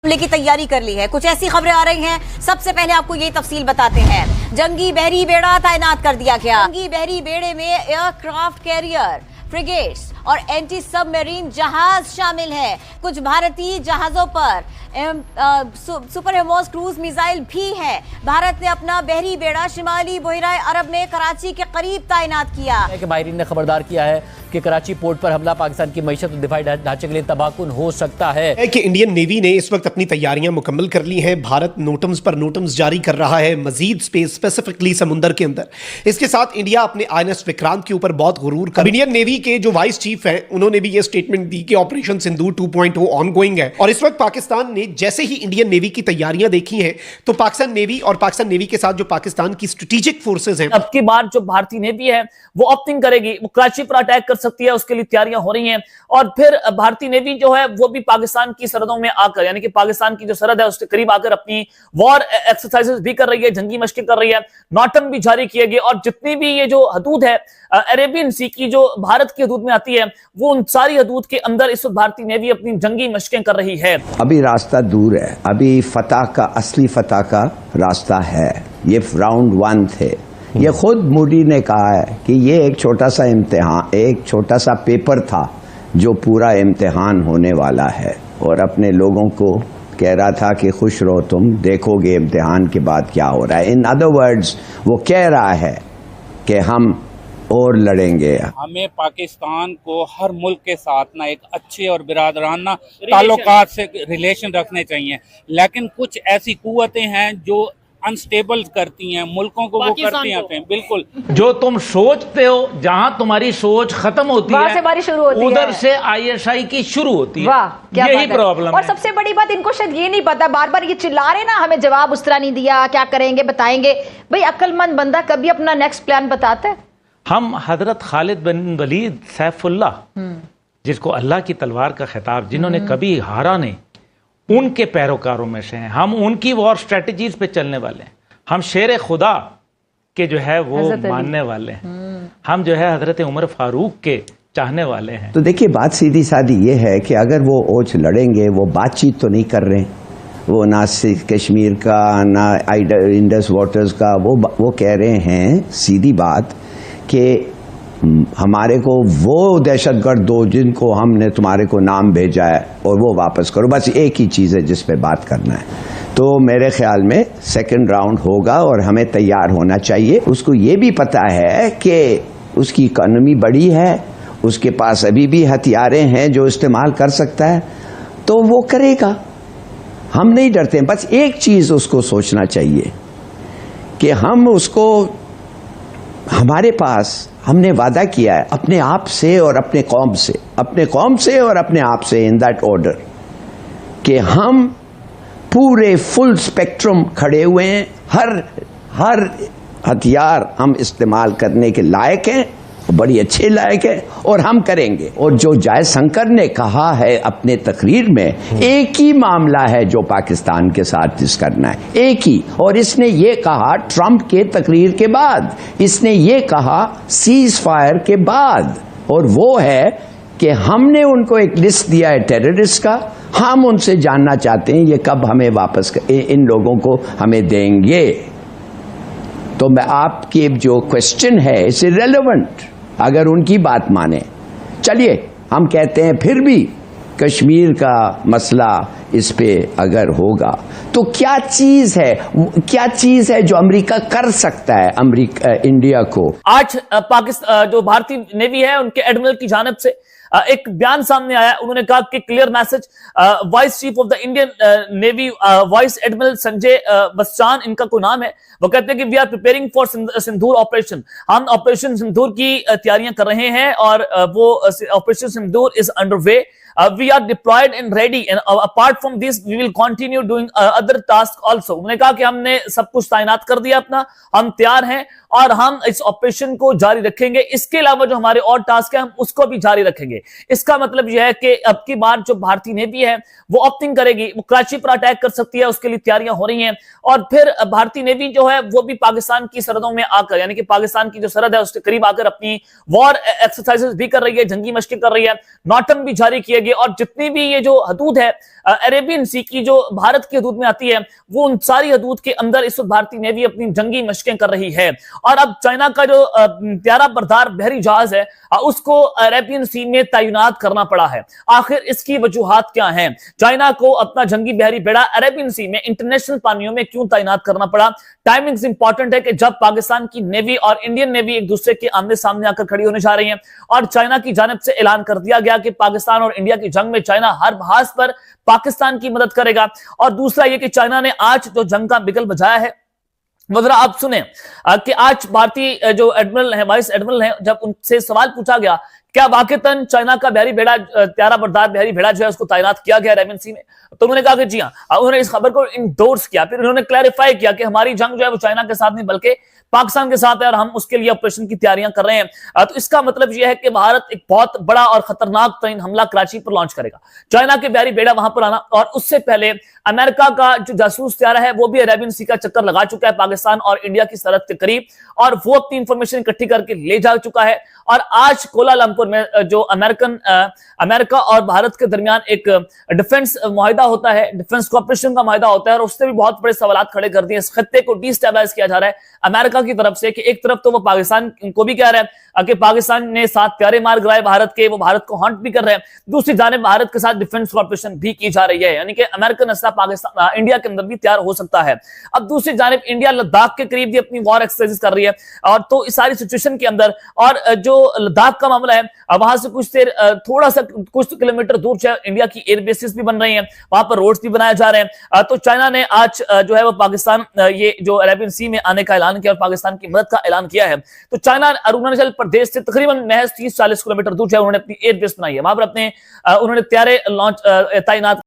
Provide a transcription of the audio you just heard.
हमले की तैयारी कर ली है। कुछ ऐसी खबरें आ रही हैं, सबसे पहले आपको ये तफसील बताते हैं। जंगी बहरी बेड़ा तैनात कर दिया गया। जंगी बहरी बेड़े में एयरक्राफ्ट कैरियर, फ्रिगेट्स और एंटी सबमरीन जहाज शामिल है। कुछ भारतीय जहाजों पर सुपर हिमोस क्रूज मिसाइल भी है। भारत ने अपना बहरी बेड़ा शिमाली बहिरा अरब में कराची के करीब तैनात किया। माहिरीन ने खबरदार किया है कि कराची पोर्ट पर हमला पाकिस्तान की मईशत और दिफाई ढांचे के लिए तबाहकुन हो सकता है। कि इंडियन नेवी ने इस वक्त अपनी तैयारियां मुकम्मल कर ली हैं। भारत नोटम्स पर नोटम्स जारी कर रहा है मजीद स्पेस, स्पेसिफिकली समुंदर के अंदर। इसके साथ इंडिया अपने INS विक्रांत के ऊपर बहुत गुरूर कर। इंडियन नेवी के जो वाइस चीफ हैं उन्होंने भी ये स्टेटमेंट दी कि ऑपरेशन सिंदूर 2.0 ऑनगोइंग है। और इस वक्त पाकिस्तान ने जैसे ही इंडियन नेवी की तैयारियां देखी हैं तो पाकिस्तान नेवी और पाकिस्तान नेवी के साथ जो पाकिस्तान की स्ट्रेटेजिक फोर्सेज हैं, अब की बार जो भारतीय नेवी है वो ऑप्टिंग करेगी, वो कराची पर अटैक कर सकती है, उसके लिए तैयारियां हो रही हैं। और फिर भारतीय नेवी जो है वो भी पाकिस्तान की सरहदों में आकर, यानी कि पाकिस्तान की जो सरहद है उसके करीब आकर अपनी वॉर एक्सरसाइजेस भी कर रही है, जंगी मशकें कर रही है, नॉटम भी जारी किए गए। और जितनी भी ये जो हदूद है अरेबियन सी की जो भारत की हदूद में आती है, वो उन सारी हदूद के अंदर इस वक्त भारतीय नेवी अपनी जंगी मशकें कर रही है। अभी रास्ता दूर है, अभी फतह का, असली फतह का रास्ता है। ये राउंड 1 थे। ये खुद मोदी ने कहा है कि ये एक छोटा सा इम्तिहान, एक छोटा सा पेपर था जो पूरा इम्तिहान होने वाला है। और अपने लोगों को कह रहा था कि खुश रहो, तुम देखोगे इम्तिहान के बाद क्या हो रहा है। इन अदर वर्ड्स वो कह रहा है कि हम और लड़ेंगे। हमें पाकिस्तान को हर मुल्क के साथ ना एक अच्छे और बिरादराना ताल्लुकात से रिलेशन रखने चाहिए, लेकिन कुछ ऐसी कुव्वतें हैं जो अनस्टेबल करती हैं मुल्कों को, वो करती हैं। बिल्कुल, जो तुम सोचते हो, जहां तुम्हारी सोच खत्म होती है, से बारी शुरू होती उधर है। से ISI की शुरू होती है। वाह, क्या यही बात है। प्रॉब्लम और है। सबसे बड़ी बात, इनको शायद ये नहीं पता, बार बार ये चिल्ला रहे ना, हमें जवाब उस तरह नहीं दिया, क्या करेंगे बताएंगे। भाई अक्लमंद बंदा कभी अपना नेक्स्ट प्लान बताता है? हम हजरत खालिद बिन वलीद सैफुल्लाह, जिसको अल्लाह की तलवार का खिताब, जिन्होंने कभी हारा नहीं, उनके पैरोकारों में से हैं। हम उनकी वॉर स्ट्रेटजीज पे चलने वाले हैं। हम शेर खुदा के जो है वो मानने वाले हैं। हम जो है हजरत उमर फारूक के चाहने वाले हैं। तो देखिए, बात सीधी सादी ये है कि अगर वो ओझ लड़ेंगे, वो बातचीत तो नहीं कर रहे, वो ना कश्मीर का ना इंडस वाटर्स का, वो कह रहे हैं सीधी बात कि हमारे को वो दहशतगर्द दो जिनको हमने तुम्हारे को नाम भेजा है और वो वापस करो। बस एक ही चीज़ है जिस पे बात करना है। तो मेरे ख्याल में सेकंड राउंड होगा और हमें तैयार होना चाहिए। उसको ये भी पता है कि उसकी इकोनॉमी बड़ी है, उसके पास अभी भी हथियारें हैं जो इस्तेमाल कर सकता है, तो वो करेगा। हम नहीं डरते। बस एक चीज़ उसको सोचना चाहिए कि हम उसको, हमारे पास हमने वादा किया है अपने आप से और अपने कौम से, अपने कौम से और अपने आप से, इन दैट ऑर्डर, कि हम पूरे फुल स्पेक्ट्रम खड़े हुए हैं। हर हथियार हम इस्तेमाल करने के लायक हैं, बड़ी अच्छे लायक है, और हम करेंगे। और जो जयशंकर ने कहा है अपने तकरीर में, एक ही मामला है जो पाकिस्तान के साथ इस करना है, एक ही। और इसने ये कहा ट्रंप के तकरीर के बाद, इसने ये कहा सीज फायर के बाद, और वो है कि हमने उनको एक लिस्ट दिया है टेररिस्ट का। हम उनसे जानना चाहते हैं ये कब हमें वापस, इन लोगों को हमें देंगे। तो मैं आपकी जो क्वेश्चन है इट्स इररिलेवेंट अगर उनकी बात माने। चलिए, हम कहते हैं फिर भी कश्मीर का मसला इस पे अगर होगा तो क्या चीज है जो अमेरिका कर सकता है इंडिया को। आज पाकिस्तान जो भारतीय नेवी है उनके एडमिरल की जानिब से एक बयान सामने आया। उन्होंने कहा कि clear message, vice chief of the Indian Navy vice admiral Sanjay Vatsayan इनका कोई नाम है, वो कहते हैं कि we are preparing for Sindoor operation. हम ऑपरेशन सिंदूर की तैयारियां कर रहे हैं और वो operation Sindoor is under way. We are deployed and ready, and apart from this, we will continue doing other tasks also. उन्होंने कहा कि हमने सब कुछ तैनात कर दिया अपना, हम तैयार हैं और हम इस ऑपरेशन को जारी रखेंगे। इसके अलावा जो हमारे और टास्क है हम उसको भी जारी रखेंगे। इसका मतलब यह है कि अब की बार जो भारतीय नेवी है वो ऑप्टिंग करेगी, वो कराची पर अटैक कर सकती है, उसके लिए तैयारियां हो रही हैं। और फिर भारतीय नेवी जो है वो भी पाकिस्तान की सरहदों में आकर, यानी कि पाकिस्तान की जो सरहद है उसके करीब आकर अपनी वॉर एक्सरसाइजेस भी कर रही है, जंगी मशकें कर रही है, नॉटम भी जारी किए गए। करेंगे और जितनी भी ये जो हदूद है अरेबियन सी की जो भारत की हदूद में आती है, वो उन सारी हदूद के अंदर इस वक्त भारतीय नेवी अपनी जंगी मशकें कर रही है। और अब चाइना का जो प्यारा बरदार बहरी जहाज है उसको अरेबियन सी में तैनात करना पड़ा है। आखिर इसकी वजूहात क्या हैं? चाइना को अपना जंगी बहरी बेड़ा अरेबियन सी में इंटरनेशनल पानियों में क्यों तैनात करना पड़ा? टाइमिंग्स इंपॉर्टेंट है कि जब पाकिस्तान की नेवी और इंडियन नेवी एक दूसरे के आमने सामने आकर खड़ी होने जा रही हैं और चाइना की जानिब से ऐलान कर दिया गया कि पाकिस्तान और इंडिया की जंग में चाइना हर बहाज पर पाकिस्तान की मदद करेगा। और दूसरा यह कि चाइना ने आज जो जंग का बिगल बजाया है वो जरा आप सुने कि आज भारतीय जो एडमिरल है, वाइस एडमिरल है, जब उनसे सवाल पूछा गया क्या वाकईतन चाइना का बहरी बेड़ा, प्यारा बरदार बहरी बेड़ा जो है उसको तैनात किया गया अरेबियन सी में, तो उन्होंने कहा कि जी हाँ। उन्होंने इस खबर को इंडोर्स किया, फिर उन्होंने क्लैरिफाई किया कि हमारी जंग जो है वो चाइना के साथ नहीं बल्कि पाकिस्तान के साथ है और हम उसके लिए ऑपरेशन की तैयारियां कर रहे हैं। तो इसका मतलब यह है कि भारत एक बहुत बड़ा और खतरनाक तरीन हमला कराची पर लॉन्च करेगा। चाइना के बहरी बेड़ा वहां पर आना, और उससे पहले अमेरिका का जो जासूस तैयारा है वो भी अरेबियन सी का चक्कर लगा चुका है पाकिस्तान और इंडिया की सरहद के करीब, और वो अपनी इंफॉर्मेशन इकट्ठी करके ले जा चुका है। और आज कोलालंपुर में जो अमेरिका और भारत के दरमियान एक डिफेंस मुआहिदा होता है, डिफेंस कोऑपरेशन का मुआहिदा होता है, और उससे भी बहुत बड़े सवाल खड़े कर दिए। इस खत्ते को डिस्टेबलाइज किया जा रहा है अमेरिका की तरफ से कि एक तरफ तो वो पाकिस्तान को भी कह रहा है कि पाकिस्तान ने 7 प्यारे मार गिराए भारत के, वो भारत को हॉन्ट भी कर रहे हैं, दूसरी जानिब भारत के साथ डिफेंस कोऑपरेशन भी की जा रही है, यानी कि अमेरिकन असला पाकिस्तान इंडिया के अंदर भी तैयार हो सकता है। अब दूसरी जानिब इंडिया लद्दाख के करीब भी अपनी वॉर एक्सरसाइज कर रही है, और तो इस सारी सिचुएशन के अंदर, और जो लद्दाख का मामला है वहां से कुछ देर थोड़ा सा कुछ किलोमीटर दूर इंडिया की एयर बेसिस भी बन रही हैं, वहां पर रोड्स भी बनाए जा रहे हैं। तो चाइना ने आज जो है वो पाकिस्तान ये जो अरेबियन सी में आने का ऐलान किया और पाकिस्तान की मदद का ऐलान किया है। तो चाइना अरुणाचल प्रदेश से तकरीबन महज 30-40 किलोमीटर दूर जो है उन्होंने अपनी एयर बेस बनाई है, वहां पर अपने उन्होंने तैयारे लॉन्च तैनात